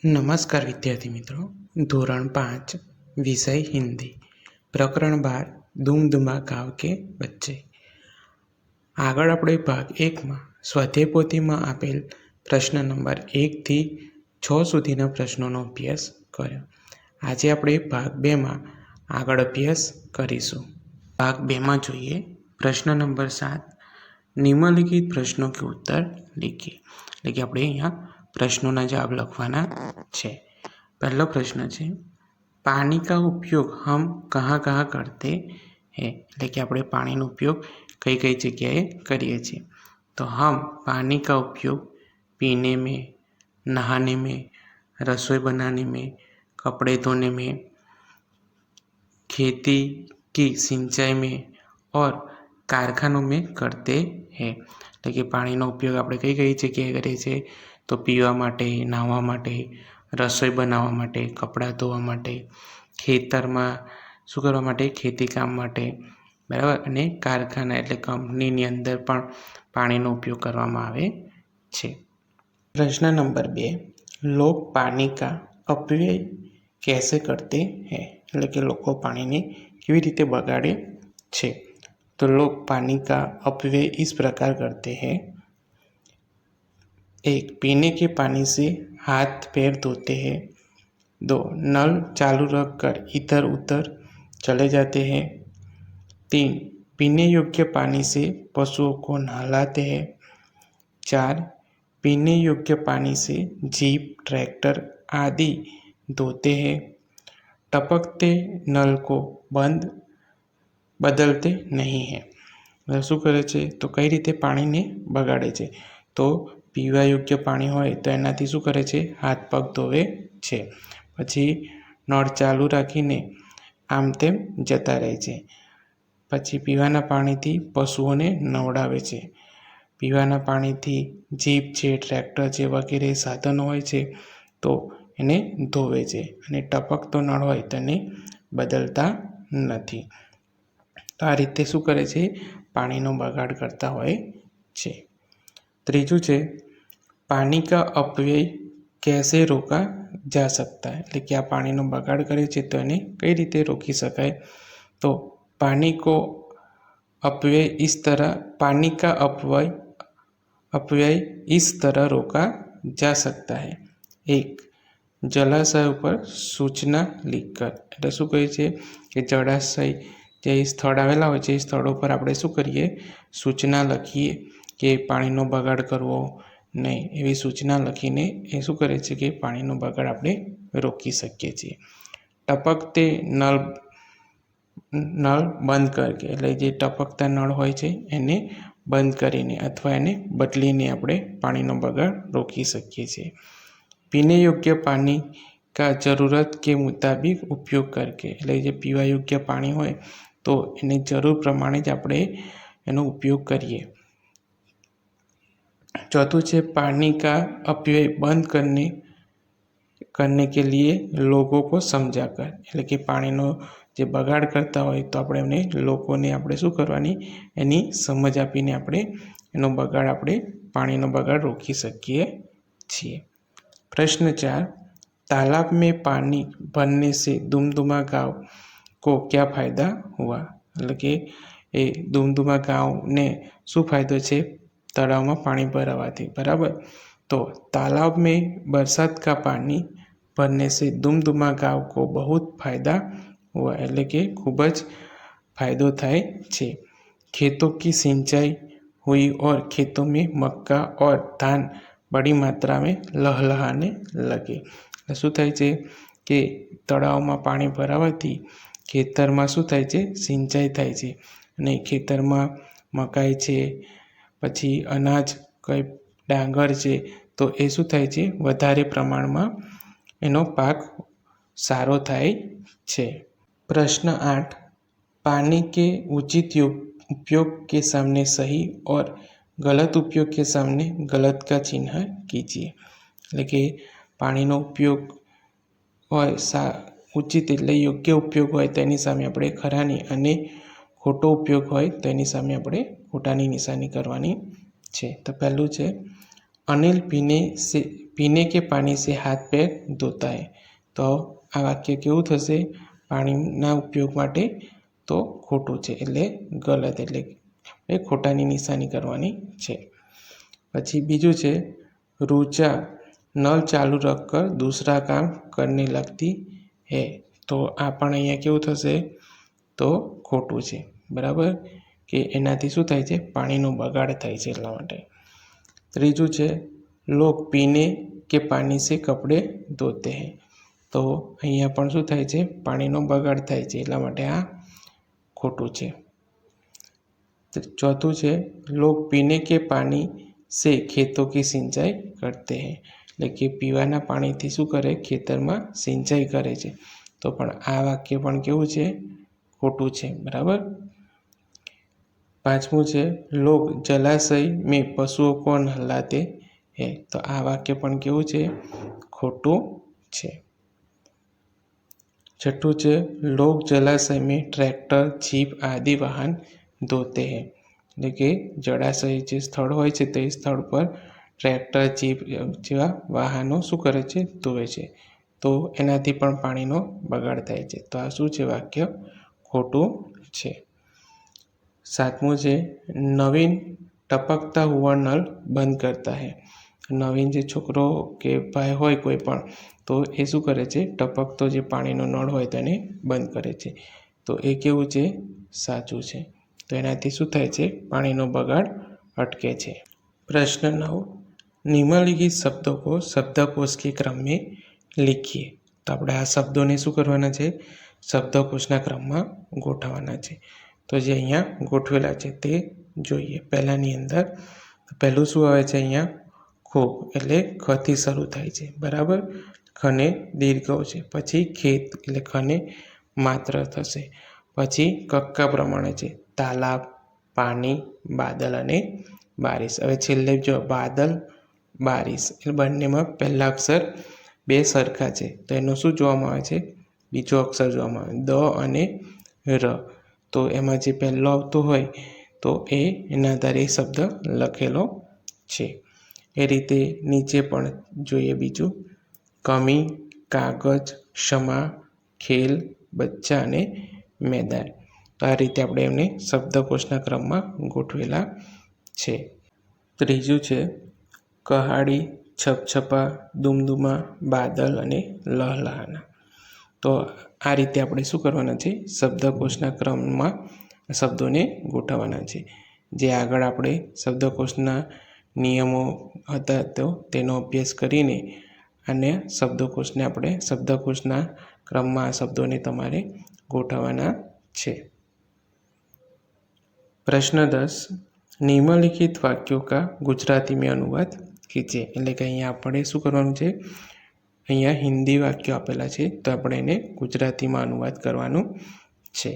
નમસ્કાર વિદ્યાર્થી મિત્રો, ધોરણ 5 વિષય હિન્દી, પ્રકરણ 12 ધૂમધુમા ગાંવ કે બચ્ચે. આગળ આપણે ભાગ 1માં સ્વાધ્યાય પોથીમાં આપેલ પ્રશ્ન નંબર 1 થી 6 સુધીના પ્રશ્નોનો અભ્યાસ કર્યો. આજે આપણે ભાગ 2માં આગળ અભ્યાસ કરીશું. ભાગ 2માં જોઈએ પ્રશ્ન નંબર 7, નિમ્નલિખિત પ્રશ્નો કે ઉત્તર લીખીએ. એટલે કે આપણે અહીંયા પ્રશ્નોના જવાબ લખવાના છે. पहला प्रश्न है, पानी का उपयोग हम कहाँ कहाँ करते हैं? એટલે કે આપણે પાણીનો ઉપયોગ કઈ કઈ જગ્યાએ કરીએ છીએ. तो हम पानी का उपयोग पीने में, नहाने में, रसोई बनाने में, कपड़े धोने में, खेती की सिंचाई में और कारखानों में करते हैं. એટલે કે પાણીનો ઉપયોગ આપણે કઈ કઈ જગ્યાએ કરીએ છીએ? તો પીવા માટે, નાહવા માટે, રસોઈ બનાવવા માટે, કપડાં ધોવા માટે, ખેતરમાં શું કરવા માટે? ખેતી કામ માટે, બરાબર. અને કારખાના એટલે કંપનીની અંદર પણ પાણીનો ઉપયોગ કરવામાં આવે છે. પ્રશ્ન નંબર 2, લોગ પાણી કા અપવ્યય कैसे करते हैं? એટલે કે લોકો પાણીને કેવી રીતે બગાડે છે? तो लोग पानी का अपव्यय इस प्रकार करते हैं. 1, पीने के पानी से हाथ पैर धोते हैं. 2, नल चालू रखकर इधर उधर चले जाते हैं. 3, पीने योग्य पानी से पशुओं को नहलाते हैं. 4, पीने योग्य पानी से जीप, ट्रैक्टर आदि धोते हैं. टपकते नल को बदलते नहीं है. શું કરે છે? તો કઈ રીતે પાણીને બગાડે છે? તો પીવા યોગ્ય પાણી હોય તો એનાથી શું કરે છે? હાથ પગ ધોવે છે. પછી નળ ચાલુ રાખીને આમ તેમ જતા રહે છે. પછી પીવાના પાણીથી પશુઓને નવડાવે છે. પીવાના પાણીથી જીપ છે, ટ્રેક્ટર છે વગેરે સાધનો હોય છે તો એને ધોવે છે. અને ટપકતો નળ હોય તો એને બદલતા નથી. તો આ રીતે શું કરે છે? પાણીનો બગાડ કરતા હોય છે. ત્રીજું છે, પાણી કા અપવ્યય कैसे रोका जा सकता है? એટલે કે આ પાણીનો બગાડ કરે છે તો એને કઈ રીતે રોકી શકાય? તો पानी को अपव्यय इस तरह पानी का अपव्यय इस तरह रोका जा सकता है. 1, જળાશય ઉપર સૂચના लिखकर. એટલે શું કહે છે કે જળાશય જે સ્થળ આવેલા હોય છે એ સ્થળો પર આપણે શું કરીએ? સૂચના લખીએ કે પાણીનો બગાડ કરવો નહીં. એવી સૂચના લખીને એ શું કરે છે કે પાણીનો બગાડ આપણે રોકી શકીએ છીએ. ટપકતે નળ બંધ કરકે. એટલે જે ટપકતા નળ હોય છે એને બંધ કરીને અથવા એને બદલીને આપણે પાણીનો બગાડ રોકી શકીએ છીએ. પીને યોગ્ય પાણી કા જરૂરત કે મુતાબિક ઉપયોગ કરકે. એટલે જે પીવા યોગ્ય પાણી હોય તો એને જરૂર પ્રમાણે જ આપણે એનો ઉપયોગ કરીએ. चौथुं છે, पानी का अपव्यय बंद करने के लिए लोगों को समझाकर. એટલે કે પાણીનો જે બગાડ કરતા હોય તો આપણે એમને લોકોને આપણે શું કરવાની? એની સમજ આપીને આપણે એનો બગાડ પાણીનો બગાડ રોકી શકીએ છીએ. प्रश्न 4, तालाब में पानी भरने से दुमदुमा गांव को क्या फायदा हुआ? એટલે કે એ दुमदुमा गांवને શું ફાયદો છે તળાવમાં પાણી ભરાવાથી? બરાબર. તો तालाब में बरसात का पानी भरने से दुमदुमा गांव को बहुत फायदा हुआ. એટલે કે ખૂબ જ ફાયદો થાય છે. खेतों की सिंचाई हुई और खेतों में मक्का और धान बड़ी मात्रा में लहलहाने लगे. શું થાય છે કે તળાવમાં પાણી ભરાવાથી ખેતરમાં શું થાય છે? સિંચાઈ થાય છે. અને ખેતરમાં મકાઈ છે, પછી અનાજ, કંઈ ડાંગર છે તો એ શું થાય છે? વધારે પ્રમાણમાં એનો પાક સારો થાય છે. प्रश्न 8, पानी के उचित उपयोग के सामने सही और गलत उपयोग के सामने गलत का चिन्ह कीजिए. એટલે કે પાણીનો ઉપયોગ હોય ઉચિત એટલે યોગ્ય ઉપયોગ હોય તેની સામે આપણે ખરાની, અને ખોટો ઉપયોગ હોય તેની સામે આપણે ખોટાની નિશાની કરવાની છે. તો પહેલું છે, अनिल पीने के पानी से हाथ पैर धोता है। तो आ वाक्य केवुं थशे? पाણીના ઉપયોગ માટે તો ખોટું છે એટલે ગલત, એટલે ખોટાની નિશાની કરવાની છે। પછી બીજું છે रुचा नल चालू रखकर दूसरा काम करने लगती है। तो आ पण अहींया केवुं थशे? तो खोटुं छे, बराबर, कि एनाथी शुं थाय छे? पाणीनो बगाड़ थाय छे એટલા માટે। ત્રીજું છે लोग पीने के पानी से कपड़े धोते हैं। तो अहींया पण शुं थाय छे? पाणीनो बगाड़ थाय छे એટલા માટે आ खोटुं छे। चौथुं छे लोग पीने के पानी से खेतों की सिंचाई करते हैं। એટલે કે પીવાના પાણીથી શું કરે? ખેતરમાં સિંચાઈ કરે છે। તો પણ આ વાક્ય પણ કેવું છે? ખોટું છે, બરાબર। પાંચમું છે लोग जलाशय में पशुओं को नहलाते हैं। तो आ वाक्य पण केવું છે? ખોટું છે। छठुं છે लोग जलाशय में ट्रैक्टर जीप आदि वाहन धोते हैं। એટલે કે જળાશય જે સ્થળ હોય છે તે સ્થળ પર ટ્રેક્ટર જીપ જેવા વાહનો શું કરે છે? ધોવે છે। તો એનાથી પણ પાણીનો બગાડ થાય છે। તો આ શું છે? વાક્ય ખોટું છે। સાતમું છે નવીન ટપકતા हुआ नल बंद करता है। नवीन जे छोकरो के भाई होय कोई पण तो ए शुं करे छे? टपकतो जे पाणीनो नळ होय तेने बंद करे छे। तो ए केवुं छे? साचुं छे। तो एनाथी शुं थाय छे? पाणीनो बगाड़ अटके छे। प्रश्न 9 निम्नलिखित शब्दों को शब्दकोश के क्रम में लिखिए। तो આપણે આ શબ્દોને શું કરવાના છે? શબ્દકોશના ક્રમમાં ગોઠવવાના છે। તો જે અહીંયા ગોઠવેલા છે તે જોઈએ। પહેલાની અંદર પહેલું શું આવે છે? અહીંયા ખૂબ, એટલે ખથી શરૂ થાય છે, બરાબર। ખને દીર્ઘ છે, પછી ખેત એટલે ખને માત્ર થશે, પછી કક્કા પ્રમાણે છે તાલાબ, પાણી, બાદલ અને બારિશ। હવે છેલ્લે જો બાદલ, બારિશ એટલે બંનેમાં પહેલા અક્ષર બે સરખા છે તો એનું શું જોવામાં આવે છે? બીજો અક્ષર જોવામાં આવે, દ અને ર। તો એમાં જે પહેલો આવતો હોય તો એના આધારે શબ્દ લખેલો છે। એ રીતે નીચે પણ જોઈએ બીજું કમી, કાગજ, ક્ષમા, ખેલ, બચ્ચા અને મેદાન। તો આ રીતે આપણે એમને શબ્દકોશના ક્રમમાં ગોઠવેલા છે। ત્રીજું છે કહાડી, છપછપા, દુમદુમા, બાદલ અને લહલહાના। તો આ રીતે આપણે શું કરવાના છે? શબ્દકોશના ક્રમમાં શબ્દોને ગોઠવવાના છે। જે આગળ આપણે શબ્દકોશના નિયમો હતા તો તેનો અભ્યાસ કરીને અને શબ્દકોશને આપણે શબ્દકોશના ક્રમમાં આ શબ્દોને તમારે ગોઠવવાના છે। प्रश्न 10 निम्नलिखित वाक्यों का गुजराती में अनुवाद कीजिए। એટલે કે અહીંયા આપણે શું કરવાનું છે? અહીંયા હિન્દી વાક્યો આપેલા છે તો આપણે એને ગુજરાતીમાં અનુવાદ કરવાનું છે।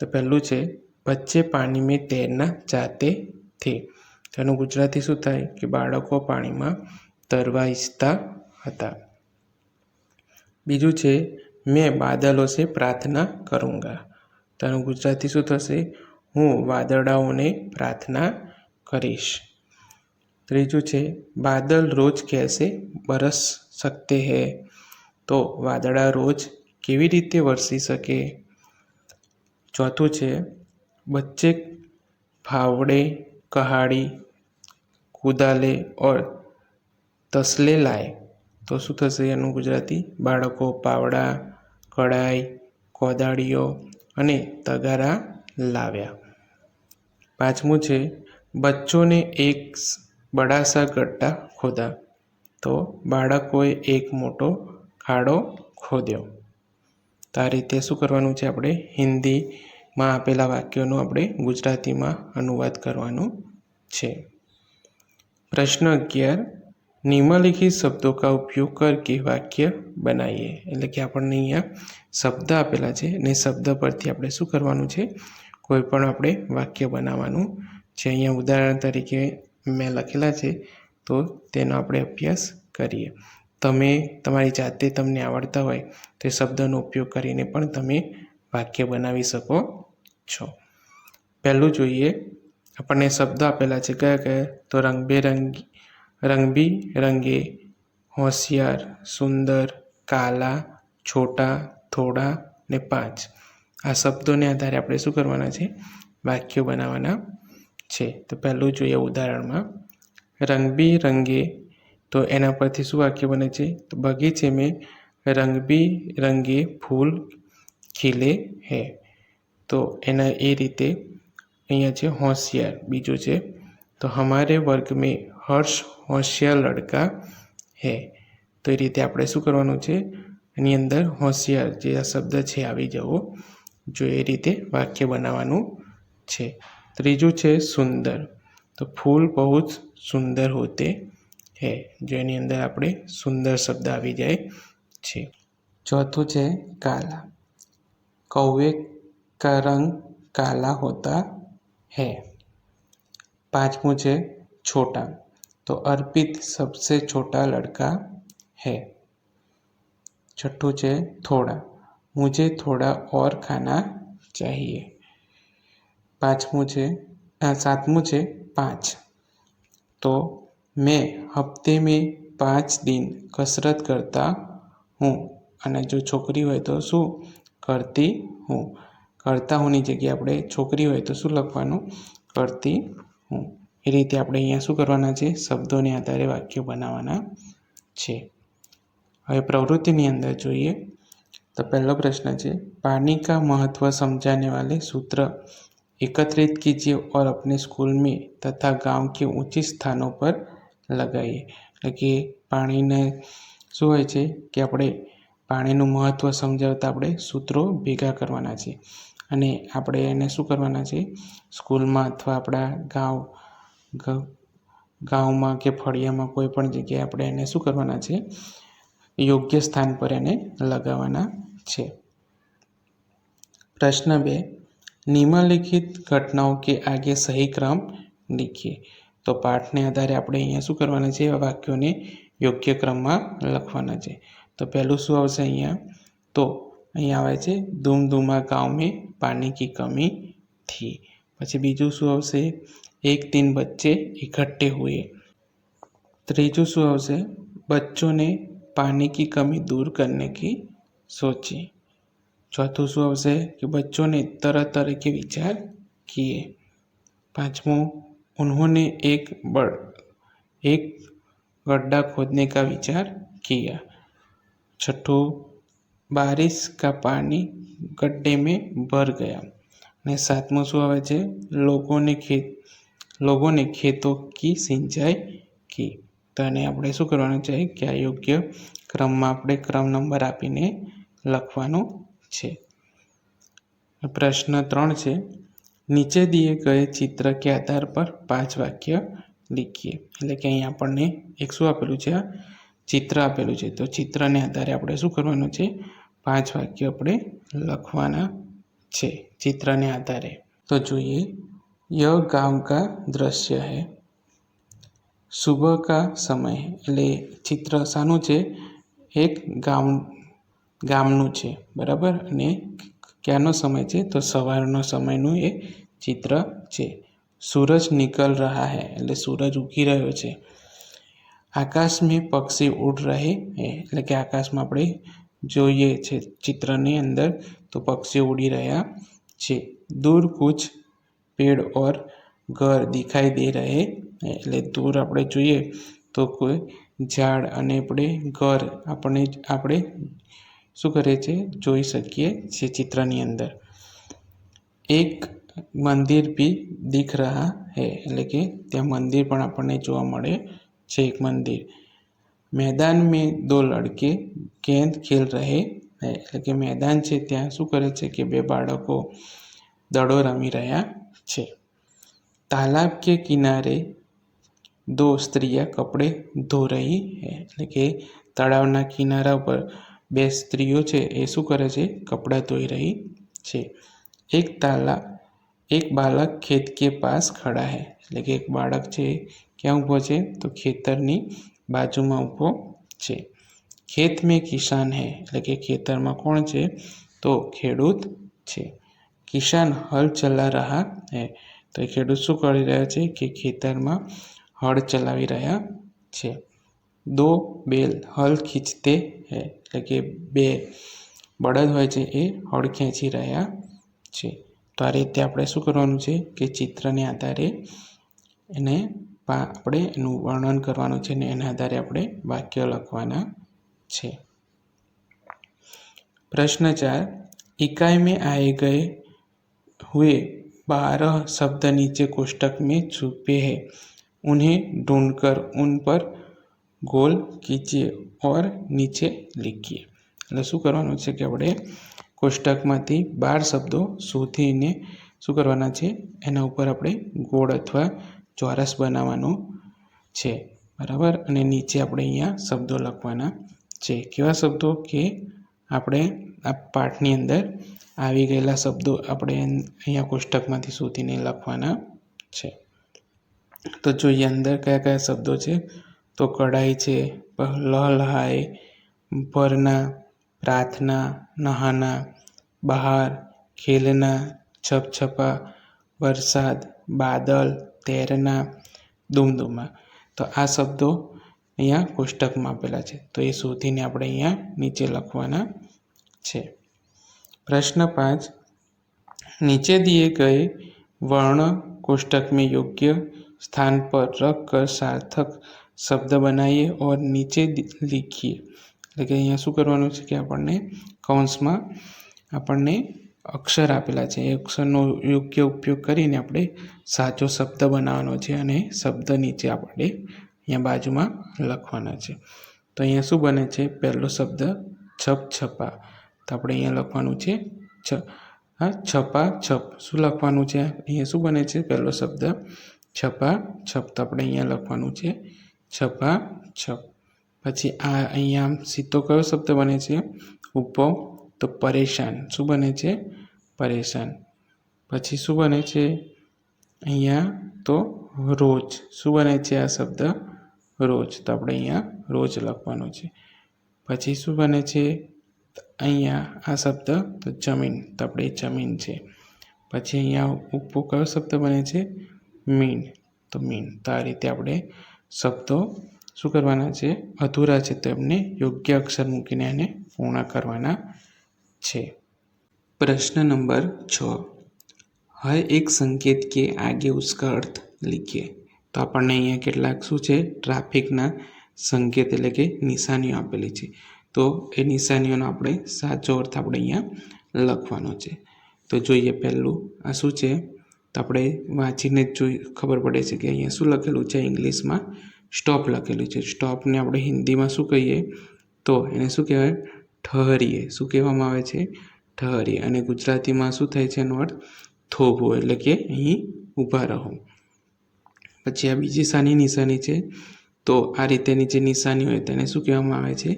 તો પહેલું છે बच्चे पानी में तैरना चाहते थे। તો એનું ગુજરાતી શું થાય? કે બાળકો પાણીમાં તરવા ઈચ્છતા હતા। બીજું છે मैं बादलों से प्रार्थना करूँगा। તો એનું ગુજરાતી શું થશે? હું વાદળાઓને પ્રાર્થના કરીશ। ત્રીજું છે बादल रोज कैसे बरस सकते हैं। તો વાદળા રોજ કેવી રીતે વરસી શકે। ચોથું છે बच्चे फावड़े, कहाड़ी, कुदाले और तसले लाए। तो શું થશે એનું ગુજરાતી? બાળકો પાવડા, કડાઈ, કોદાળીઓ અને તગારા લાવ્યા। પાંચમું છે बच्चों ने एक बड़ा सा गड्ढा खोदा। तो બાળકોએ એક મોટો ખાડો ખોદ્યો। તો આ રીતે શું કરવાનું છે? આપણે હિન્દીમાં આપેલા વાક્યોનો આપણે ગુજરાતીમાં અનુવાદ કરવાનું છે। प्रश्न 11 निम्नलिखित शब्दों का उपयोग करके वाक्य बनाइए। એટલે કે આપણને અહીંયા શબ્દ આપેલા છે ને શબ્દ પરથી આપણે શું કરવાનું છે? કોઈ પણ આપણે વાક્ય બનાવવાનું છે। અહીંયા ઉદાહરણ તરીકે મેં લખેલા છે તો તેનો આપણે અભ્યાસ કરીએ। તમે તમારી જાતે તમને આવડતા હોય તે શબ્દનો ઉપયોગ કરીને પણ તમે વાક્ય બનાવી શકો છો। પહેલું જોઈએ આપણને શબ્દ આપેલા છે કયા કયા? તો રંગબેરંગી रंगबिरंगे, होशियार, सुंदर, काला, छोटा, थोड़ा ने 5 આ શબ્દોને આધારે આપણે શું કરવાના છે? વાક્યો બનાવવાના છે. તો પહેલું જોઈએ ઉદાહરણમાં રંગબિરંગે, તો એના પરથી શું વાક્ય બને છે? તો બગીચે મેં રંગબિરંગે ફૂલ ખીલે હૈ. તો એના એ રીતે અહીંયા છે હોશિયાર. બીજું છે તો હમારે વર્ગ મેં હર્ષ હોશિયાર લડકા હૈ. તો એ રીતે આપણે શું કરવાનું છે? એની અંદર હોશિયાર જે આ શબ્દ છે આવી જવો જો એ રીતે વાક્ય બનાવવાનું છે. ત્રીજું છે સુંદર, તો ફૂલ બહુ જ સુંદર હોતે હૈ. જો એની અંદર આપણે સુંદર શબ્દ આવી જાય છે. ચોથું છે કાલા, કૌવે કા રંગ કાલા હોતા હૈ. પાંચમું છે છોટા, તો अर्पित सबसे छोटा लड़का है. छठ्ठू છે थोड़ा, मुझे थोड़ा और खाना चाहिए. सातमું છે 5, तो मैं हफ्ते में 5 दिन कसरत करता हूँ. અને જો છોકરી હોય તો શું? કરતી હું. કરતા હુંની જગ્યાએ આપણે છોકરી હોય તો શું લખવાનું? કરતી હું. એ રીતે આપણે અહીંયા શું કરવાના છે? શબ્દોને આધારે વાક્યો બનાવવાના છે. હવે પ્રવૃત્તિની અંદર જોઈએ તો પહેલો પ્રશ્ન છે पानी का महत्व समझाने वाले सूत्र एकत्रित कीजिए और अपने स्कूल में तथा गांव के ऊंचे स्थानों पर लगाइए. એટલે કે પાણીને શું હોય છે કે આપણે પાણીનું મહત્ત્વ સમજાવતા આપણે સૂત્રો ભેગા કરવાના છે અને આપણે એને શું કરવાના છે? સ્કૂલમાં અથવા આપણા ગામમાં કે ફળિયામાં કોઈ પણ જગ્યાએ આપણે એને શું કરવાના છે? યોગ્ય સ્થાન પર એને લગાવવાના છે. प्रश्न 2, निम्नलिखित घटनाओं के आगे सही क्रम लिखिए. तो पाठने आधारे આપણે અહીંયા શું કરવાના છે? આ વાક્યોને યોગ્ય ક્રમમાં લખવાના છે. તો પહેલું શું આવશે અહીંયા? તો અહીંયા આવે છે दुमदुमा गांव में पानी की कमी थी. પછી બીજું શું આવશે? एक दिन बच्चे इकट्ठे हुए. ત્રીજું શું આવશે? बच्चों ने पानी की कमी दूर करने की सोची. चौथुं શું આવશે? कि बच्चों ने तरह तरह के विचार किए. पांचवों, उन्होंने एक गड्ढा खोदने का विचार किया. छठों, बारिश का पानी गड्ढे में भर गया. ने सातमों શું આવે છે? लोगों ने खेतों की सिंचाई की. તો એને આપણે શું કરવાનું છે કે આ યોગ્ય ક્રમમાં આપણે ક્રમ નંબર આપીને લખવાનું છે. प्रश्न 3 છે નીચે दिए गए चित्र के आधार पर 5 वाक्य लिखिए. એટલે કે અહીં આપણને એક શું આપેલું છે? ચિત્ર આપેલું છે. તો ચિત્રને આધારે આપણે શું કરવાનું છે? 5 વાક્યો આપણે લખવાના છે ચિત્રને આધારે. તો જોઈએ यह गांव का दृश्य है. सुबह का समय है. એટલે ચિત્ર શાનું છે? એક ગામનું છે, બરાબર. અને ક્યાંનો સમય છે? તો સવારનો સમયનું એ ચિત્ર છે. सूरज निकल रहा है એટલે સૂરજ ઉગી રહ્યો છે. આકાશ में पक्षी उड़ रहे हैं એટલે કે આકાશમાં આપણે જોઈએ છે ચિત્રની અંદર તો પક્ષીઓ ઉડી રહ્યા છે. दूर कुछ पेड़ और घर दिखाई दे रहे हैं એટલે દૂર આપણે જોઈએ તો કોઈ ઝાડ અને આપણે ઘર આપણે શું કરે છે? જોઈ શકીએ છીએ ચિત્રની અંદર. એક મંદિર भी दिख रहा है એટલે કે ત્યાં મંદિર પણ આપણને જોવા મળે છે, એક મંદિર. मैदान में 2 लड़के गेंद खेल रहे हैं એટલે કે મેદાન છે ત્યાં શું કરે છે કે 2 બાળકો દડો રમી રહ્યા છે. तालाब के किनारे 2 स्त्रियां कपड़े धो रही है એટલે કે તળાવના કિનારા પર 2 સ્ત્રીઓ છે એ શું કરે છે? કપડાં ધોઈ રહી છે. एक बालक खेत के पास खड़ा है એટલે કે એક બાળક છે ક્યાં ઊભો છે? તો ખેતરની બાજુમાં ઊભો છે. ખેત में किसान है એટલે કે ખેતરમાં કોણ છે? તો ખેડૂત છે. કિસાન હલ ચલા રહા હૈ તો એ ખેડૂત શું કરી રહ્યા છે કે ખેતરમાં હળ ચલાવી રહ્યા છે. દો બેલ હલ ખીંચતે હૈ, એટલે કે બે બળદ હોય છે એ હળ ખેંચી રહ્યા છે. તો આ રીતે આપણે શું કરવાનું છે કે ચિત્રને આધારે એને આપણે એનું વર્ણન કરવાનું છે ને એના આધારે આપણે વાક્ય લખવાના છે. प्रश्न 4, इकाई में आए गए हुए 12 शब्द नीचे कोष्टक में छुपे हैं, उन्हें ढूंढकर उन पर गोल कीजिए और नीचे लिखिए. એટલે શું કરવાનું છે કે આપણે કોષ્ટકમાંથી 12 શબ્દો શોધીને શું કરવાના છે, એના ઉપર આપણે ગોળ અથવા ચોરસ બનાવવાનો છે, બરાબર. અને નીચે આપણે અહીંયા શબ્દો લખવાના છે. કેવા શબ્દો કે આપણે આ પાઠની અંદર આવી ગયેલા શબ્દો આપણે અહીંયા કોષ્ટકમાંથી શોધીને લખવાના છે. તો જોઈએ અંદર કયા કયા શબ્દો છે. તો કઢાઈ છે, લહલહાય, ભરના, પ્રાર્થના, નહાના, બહાર, ખેલના, છપછપા, વરસાદ, બાદલ, તૈરના, દુમદુમા. તો આ શબ્દો અહીંયા કોષ્ટકમાં આપેલા છે, તો એ શોધીને આપણે અહીંયા નીચે લખવાના છે. प्रश्न 5, नीचे दिए गए वर्ण कोष्टक में योग्य स्थान पर रख कर सार्थक शब्द बनाइए और नीचे लिखिए. એટલે કે અહીંયા શું કરવાનું છે કે આપણને કૌંસમાં આપણને અક્ષર આપેલા છે, એ અક્ષરનો યોગ્ય ઉપયોગ કરીને આપણે સાચો શબ્દ બનાવવાનો છે અને શબ્દ નીચે આપણે અહીંયા બાજુમાં લખવાના છે. તો અહીંયા શું બને છે, પહેલો શબ્દ છપ છપા, તો આપણે અહીંયા લખવાનું છે છપા છપ. શું લખવાનું છે, અહીંયા શું બને છે, પહેલો શબ્દ છપા છપ, તો આપણે અહીંયા લખવાનું છે છપા છપ. પછી આ અહીંયા સીધો કયો શબ્દ બને છે, ઉપો, તો પરેશાન. શું બને છે, પરેશાન. પછી શું બને છે અહીંયા, તો રોજ. શું બને છે આ શબ્દ, રોજ, તો આપણે અહીંયા રોજ લખવાનું છે. પછી શું બને છે અહીંયા આ શબ્દ, તો જમીન, તો આપણે જમીન છે. પછી અહીંયા ઉપો કયો શબ્દ બને છે, મીન, તો મીન. તો આ રીતે આપણે શબ્દો શું કરવાના છે, અધૂરા છે તો એમને યોગ્ય અક્ષર મૂકીને એને પૂર્ણ કરવાના છે. प्रश्न नंबर 6, हर एक संकेत के आगे उसका अर्थ लिखिए. તો આપણને અહીંયા કેટલાક શું છે, ટ્રાફિકના સંકેત એટલે કે નિશાનીઓ આપેલી છે, તો એ નિશાનીઓનો આપણે સાચો અર્થ આપણે અહીંયા લખવાનો છે. તો જોઈએ પહેલું આ શું છે, તો આપણે વાંચીને જ ખબર પડે છે કે અહીંયા શું લખેલું છે, ઇંગ્લિશમાં સ્ટોપ લખેલું છે. સ્ટોપને આપણે હિન્દીમાં શું કહીએ, તો એને શું કહેવાય, ઠહરીએ. શું કહેવામાં આવે છે, ઠહરીએ. અને ગુજરાતીમાં શું થાય છે એનો અર્થ, થોભો, એટલે કે અહીં ઊભા રહો. પછી આ બીજી સાની નિશાની છે, તો આ રીતેની જે નિશાની હોય તેને શું કહેવામાં આવે છે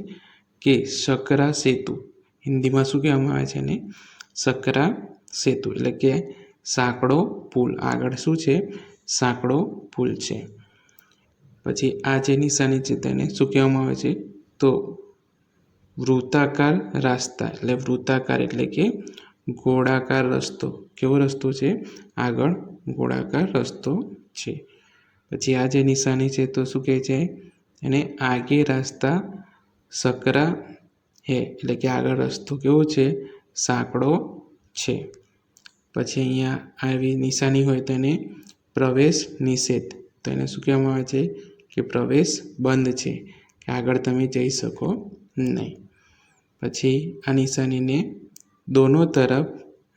કે શકરા સેતુ. હિન્દીમાં શું કહેવામાં આવે છે એને, શકરા સેતુ, એટલે કે સાંકડો પુલ. આગળ શું છે, સાંકડો પુલ છે. પછી આ જે નિશાની છે તેને શું કહેવામાં આવે છે, તો વૃત્તાકાર રાસ્તા. એટલે વૃત્તાકાર એટલે કે ગોળાકાર રસ્તો. કેવો રસ્તો છે, આગળ ગોળાકાર રસ્તો છે. પછી આ જે નિશાની છે તો શું કહે છે એને, આગે રાસ્તા सकरा है, એટલે કે આગળ રસ્તો કેવો છે, સાંકડો છે. પછી અહીંયા આવી નિશાની હોય તો એને પ્રવેશ નિષેધ. તો એને શું કહેવામાં આવે છે કે પ્રવેશ બંધ છે, કે આગળ તમે જઈ શકો નહીં. પછી આ નિશાનીને દોનો તરફ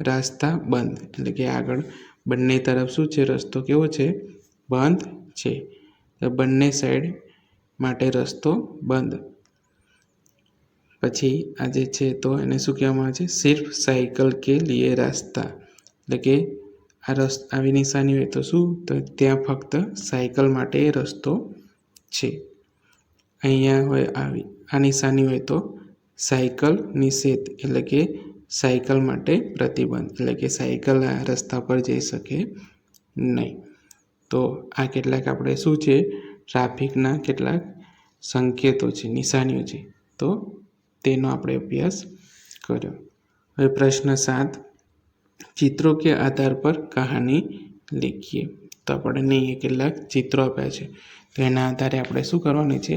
રાસ્તા બંધ, એટલે કે આગળ બંને તરફ શું છે, રસ્તો કેવો છે, બંધ છે. તો બંને સાઈડ માટે રસ્તો બંધ. પછી આ જે છે તો એને શું કહેવામાં આવે છે, સિર્ફ સાયકલ કે લીએ રાસ્તા. એટલે કે આ આવી નિશાની હોય તો શું, તો ત્યાં ફક્ત સાયકલ માટે રસ્તો છે. અહીંયા હોય આવી આ નિશાની હોય તો સાયકલ નિષેધ, એટલે કે સાયકલ માટે પ્રતિબંધ, એટલે કે સાયકલ આ રસ્તા પર જઈ શકે નહીં. તો આ કેટલાક આપણે શું છે, ટ્રાફિકના કેટલાક સંકેતો છે, નિશાનીઓ છે, તો તેનો આપણે અભ્યાસ કર્યો. હવે પ્રશ્ન 7, ચિત્રો કે આધાર પર કહાની લખીએ. તો આપણને અહીંયા કેટલાક ચિત્રો આપ્યા છે, તો એના આધારે આપણે શું કરવાની છે,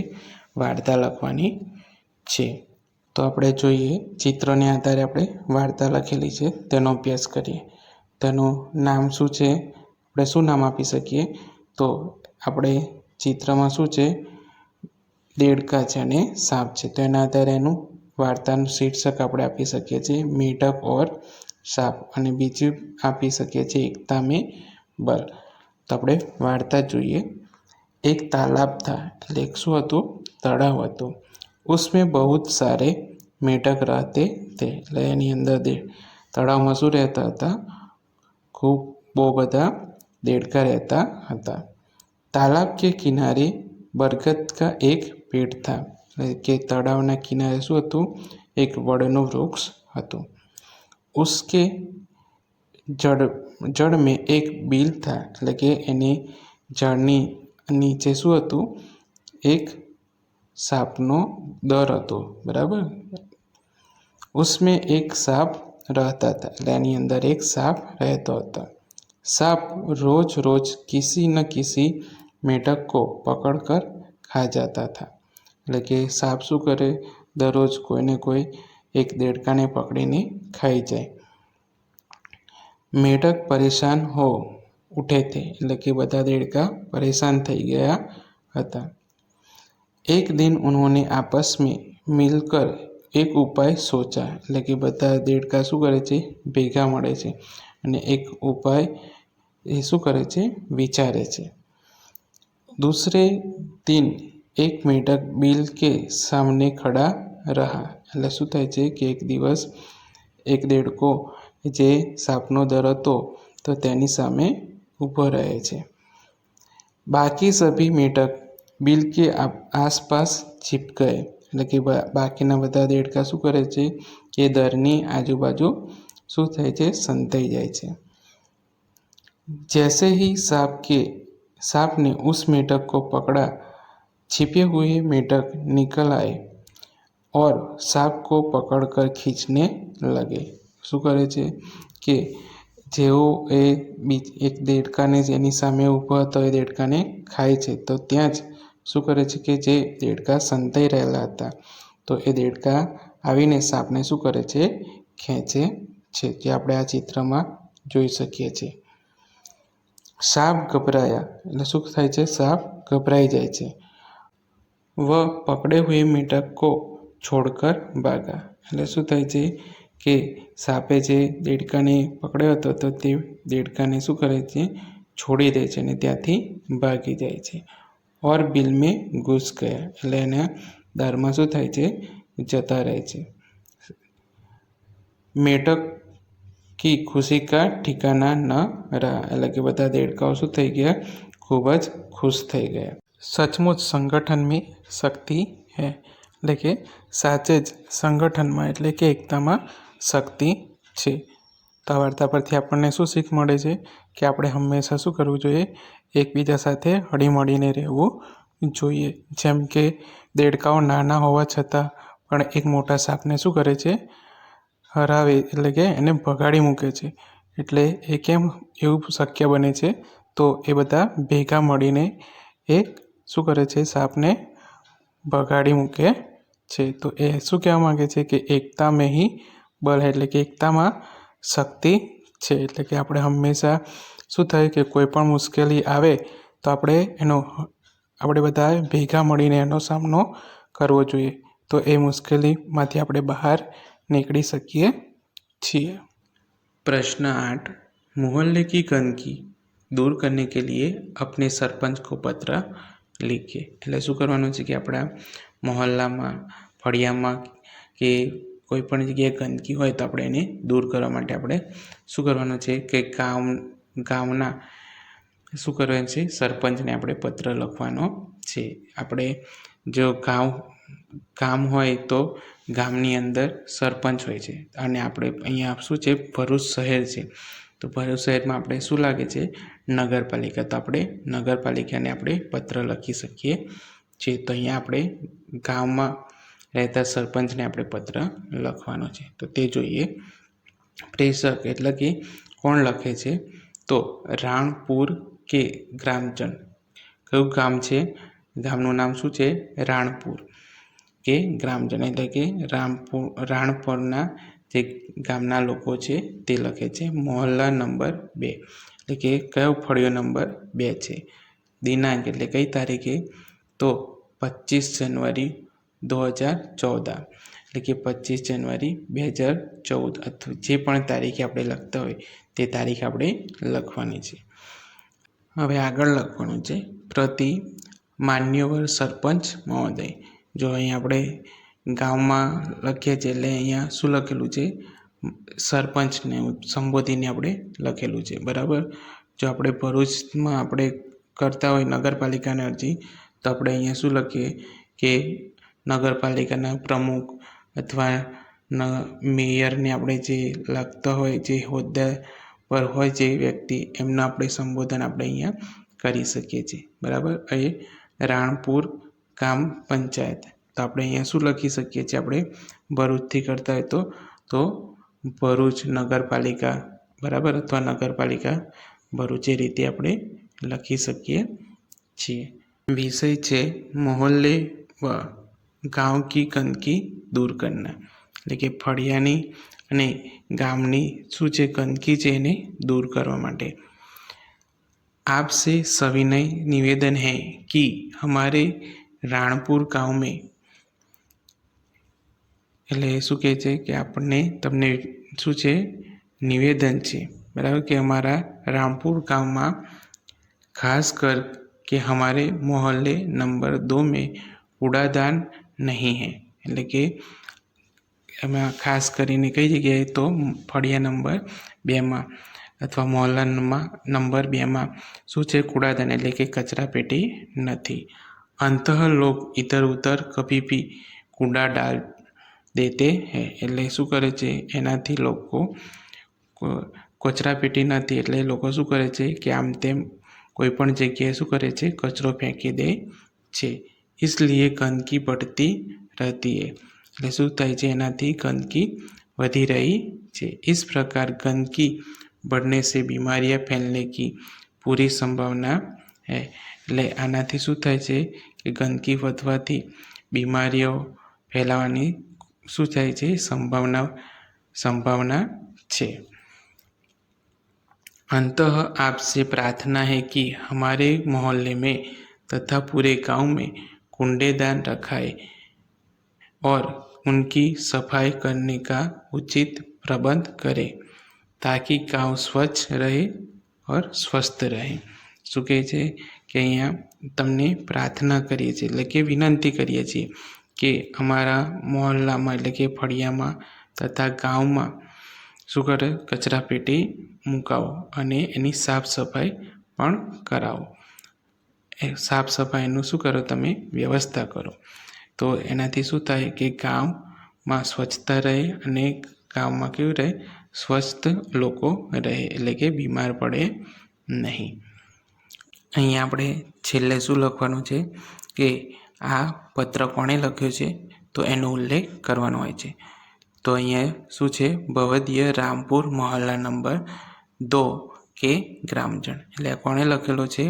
વાર્તા લખવાની છે. તો આપણે જોઈએ, ચિત્રને આધારે આપણે વાર્તા લખેલી છે તેનો અભ્યાસ કરીએ. તેનું નામ શું છે, આપણે શું નામ આપી શકીએ? તો આપણે ચિત્રમાં શું છે, દેડકા છે અને સાપ છે. તો એના આધારે એનું વાર્તાનું શીર્ષક આપણે આપી શકીએ છીએ મેઢક ઓર સાપ, અને બીજું આપી શકીએ છીએ એકતા મેં બલ. તો આપણે વાર્તા જોઈએ. એક તાલાબ था, એટલે શું હતું, તળાવ હતું. उसमें बहुत सारे मेढक रहते थे, એટલે એની અંદર તળાવમાં શું રહેતા હતા, ખૂબ બહુ બધા દેડકા રહેતા હતા. तालाब के किनारे बरगद का एक पेड़ था, એટલે કે તળાવના કિનારે શું હતું, એક વડનું વૃક્ષ હતું. उसके જड़ में एक बिल था, એટલે કે એની ઝાડની નીચે શું હતું, એક સાપનો દર હતો, બરાબર. उसमें एक सांप रहता था, એટલે એની અંદર એક સાપ રહેતો હતો. सांप रोज रोज किसी न किसी मेढक को पकड़ कर खा जाता था, એટલે કે સાપ શું કરે, દરરોજ કોઈને કોઈ એક દેડકાને પકડીને ખાઈ જાય. मेढक परेशान हो उठे थे, એટલે કે બધા દેડકા પરેશાન થઈ ગયા હતા. एक दिन उन्होंने आपस में मिलकर एक उपाय सोचा, એટલે કે બધા દેડકા શું કરે છે, ભેગા મળે છે અને એક ઉપાય એ શું કરે છે, વિચારે છે. दूसरे दिन एक मेढक बिल के सामने खड़ा रहा, એટલે શું થાય છે કે એક દિવસ એક દેડકો જે સાપનો દર હતો તો તેની સામે ઊભો રહે છે. બાકી સભી મેઢક बिल के आसपास छिप गए, એટલે કે બાકીના બધા દેડકા શું કરે છે કે દરની આજુબાજુ શું થાય છે, સંતાઈ જાય છે. जैसे ही सांप ने उस मेढक को पकड़ा, छिपे हुए मेढक निकल आए और सांप को पकड़कर खींचने लगे. શું કરે છે કે જેવો એ એક દેડકાને જેની સામે ઊભો હતો એ દેડકાને ખાય છે, તો ત્યાં જ શું કરે છે કે જે દેડકા સંતાઈ રહેલા હતા તો એ દેડકા આવીને સાપને શું કરે છે, ખેંચે છે, જે આપણે આ ચિત્રમાં જોઈ શકીએ છીએ. સાપ ગભરાયા, એટલે શું થાય છે, સાપ ગભરાઈ જાય છે. વહ પકડે હુએ મેઢક કો છોડકર ભાગા, એટલે શું થાય છે કે સાપે જે દેડકાને પકડ્યો હતો તો તે દેડકાને શું કરે છે, છોડી દે છે અને ત્યાંથી ભાગી જાય છે. ઓર બિલ મેં ઘૂસ ગયા, એટલે એના દારમાં શું થાય છે, જતા રહે છે. મેઢક કી ખુશી કા ઠિકાના ન રહા, એટલે કે બધા દેડકાઓ શું થઈ ગયા, ખૂબ જ ખુશ થઈ ગયા. સચમુચ સંગઠન મેં શક્તિ હૈ, એટલે કે સાચે જ સંગઠનમાં એટલે કે એકતામાં શક્તિ છે. તો આ વાર્તા પરથી આપણને શું શીખ મળે છે કે આપણે હંમેશા શું કરવું જોઈએ, એકબીજા સાથે હળીમળીને રહેવું જોઈએ. જેમ કે દેડકાઓ નાના હોવા છતાં પણ એક મોટા સાપને શું કરે છે, હરાવે, એટલે કે એને ભગાડી મૂકે છે. એટલે એ કેમ એવું શક્ય બને છે, તો એ બધા ભેગા મળીને એ શું કરે છે, સાપને ભગાડી મૂકે છે. તો એ શું કહેવા માગે છે કે એકતા મેં હી બલ હૈ, એટલે કે એકતામાં શક્તિ છે. એટલે કે આપણે હંમેશા શું થાય કે કોઈ પણ મુશ્કેલી આવે તો આપણે બધા ભેગા મળીને એનો સામનો કરવો જોઈએ, તો એ મુશ્કેલીમાંથી આપણે બહાર નીકળી શકીએ છીએ. प्रश्न 8, मोहल्ले की गंदगी दूर करने के लिए अपने सरपंच को पत्र लिखिए. એટલે શું કરવાનું છે કે આપણા મહોલ્લામાં, ફળિયામાં કે કોઈ પણ જગ્યાએ ગંદકી હોય તો આપણે એને દૂર કરવા માટે આપણે શું કરવાનું છે કે ગામના શું કરવાનું છે, સરપંચને આપણે પત્ર લખવાનો છે. આપણે જો ગામ હોય તો ગામની અંદર સરપંચ હોય છે, અને આપણે અહીંયા શું છે, ભરૂચ શહેર છે, તો ભરૂચ શહેરમાં આપણે શું લાગે છે, નગરપાલિકા. તો આપણે નગરપાલિકાને આપણે પત્ર લખી શકીએ છીએ. તો અહીંયા આપણે ગામમાં રહેતા સરપંચને આપણે પત્ર લખવાનો છે. તો તે જોઈએ. પ્રેષક એટલે કે કોણ લખે છે, તો રાણપુર કે ગ્રામજન, કયું ગામ છે? ગામનું નામ શું છે? રાણપુર. કે ગ્રામજન એટલે કે રાણપુરના જે ગામના લોકો છે તે લખે છે. મોહલ્લા નંબર 2 એટલે કે કયો ફળિયો નંબર 2 છે? દિનાંક એટલે કઈ તારીખે? તો 25 જાન્યુઆરી 2014 એટલે કે 25 જાન્યુઆરી 2014 અથવા જે પણ તારીખે આપણે લખતા હોય તે તારીખ આપણે લખવાની છે. હવે આગળ લખવાનું છે પ્રતિ માન્યવર સરપંચ મહોદય. જો અહીંયા આપણે ગામમાં લખીએ છીએ એટલે અહીંયા શું લખેલું છે? સરપંચને સંબોધીને આપણે લખેલું છે, બરાબર. જો આપણે ભરૂચમાં આપણે કરતા હોય નગરપાલિકાની અરજી તો આપણે અહીંયા શું લખીએ કે નગરપાલિકાના પ્રમુખ અથવા મેયરને આપણે જે લખતા હોય, જે હોદ્દા પર હોય જે વ્યક્તિ, એમનું આપણે સંબોધન આપણે અહીંયા કરી શકીએ છીએ, બરાબર. એ રાણપુર ગ્રામ પંચાયત તો આપણે અહીંયા શું લખી શકીએ છીએ? આપણે ભરૂચથી કરતા હોય તો ભરૂચ નગરપાલિકા, બરાબર, અથવા નગરપાલિકા ભરૂચ, એ રીતે આપણે લખી શકીએ છીએ. વિષય છે મોહલ્લે વ ગાંવ કી ગંદકી દૂર કરના એટલે કે ફળિયાની અને ગામની શું છે ગંદકી છે એને દૂર કરવા માટે. आपसे सविनय निवेदन है कि हमारे राणपुर गांव में એટલે શું કહે છે કે આપણને તમને શું છે નિવેદન છે, બરાબર, કે અમારા રાણપુર ગામમાં ખાસ કર કે हमारे मोहल्ले नंबर 2 में कूड़ादान नहीं है એટલે કે એમાં ખાસ કરીને કઈ જગ્યાએ? તો ફળિયા નંબર 2માં અથવા મોહલ્લા નંબર 2માં શું છે? કૂડાદાન એટલે કે કચરા પેટી નથી. અંતઃ લોગ ઇધર ઉધર કભી ભી કૂડા ડાલ દેતે હૈ એટલે શું કરે છે? એનાથી લોકો કચરા પેટી નથી એટલે લોકો શું કરે છે કે આમ તેમ કોઈ પણ જગ્યાએ શું કરે છે? કચરો ફેંકી દે છે. इसलिए गंदगी बढ़ती रहती है એટલે શું થાય છે? એનાથી ગંદકી વધી રહી છે. इस प्रकार गंदगी बढ़ने से बीमारियां फैलने की पूरी संभावना है એટલે આનાથી શું થાય છે કે ગંદકી વધવાથી બીમારીઓ ફેલાવાની શું થાય છે? संभावना છે. अंतः आपसे प्रार्थना है कि हमारे मोहल्ले में तथा पूरे गांव में कूड़ेदान रखाए और उनकी सफाई करने का उचित प्रबंध करें ताकि गांव स्वच्छ रहे और स्वस्थ रहे. શું કહે છે કે અહીંયા તમને પ્રાર્થના કરીએ છીએ એટલે કે વિનંતી કરીએ છીએ કે અમારા મોહલ્લામાં એટલે કે ફળિયામાં તથા ગામમાં શું કરે? કચરા પેટી મુકાવો અને એની સાફ સફાઈ પણ કરાવો. સાફ સફાઈનું શું કરો? તમે વ્યવસ્થા કરો. તો એનાથી શું થાય કે ગામમાં સ્વચ્છતા રહે અને ગામમાં કેવું રહે? સ્વસ્થ લોકો રહે એટલે કે બીમાર પડે નહીં. અહીંયા આપણે છેલ્લે શું લખવાનું છે કે આ પત્ર કોણે લખ્યો છે? તો એનો ઉલ્લેખ કરવાનો હોય છે. તો અહીંયા શું છે? ભવદીય રામપુર મોહલ્લા નંબર 2 કે ગ્રામજન એટલે કોણે લખેલો છે?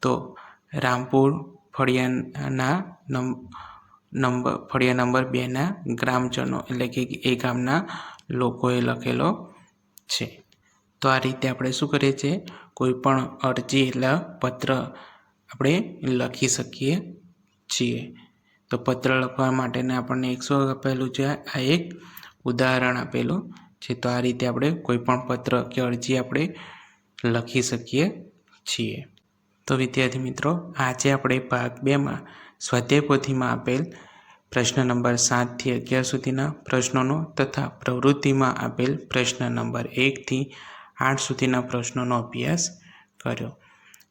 તો રામપુર ફળિયા નંબર 2ના ગ્રામજનો એટલે કે એ ગામના લોકોએ લખેલો છે. તો આ રીતે આપણે શું કરીએ છીએ? કોઈ પણ અરજી એટલે પત્ર આપણે લખી શકીએ છીએ. તો પત્ર લખવા માટેને આપણને 100 આપેલું છે. આ એક ઉદાહરણ આપેલું છે. તો આ રીતે આપણે કોઈ પણ પત્ર કે અરજી આપણે લખી શકીએ છીએ. તો વિદ્યાર્થી મિત્રો, આજે આપણે ભાગ 2માં સ્વાધ્યાય પોથીમાં આપેલ પ્રશ્ન નંબર 7 થી 11 સુધીના પ્રશ્નોનો તથા પ્રવૃત્તિમાં આપેલ પ્રશ્ન નંબર 1 થી 8 સુધીના પ્રશ્નોનો અભ્યાસ કર્યો.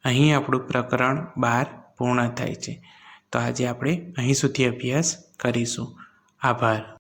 અહીં આપણું પ્રકરણ 12 પૂર્ણ થાય છે. તો આજે આપણે અહીં સુધી અભ્યાસ કરીશું. આભાર.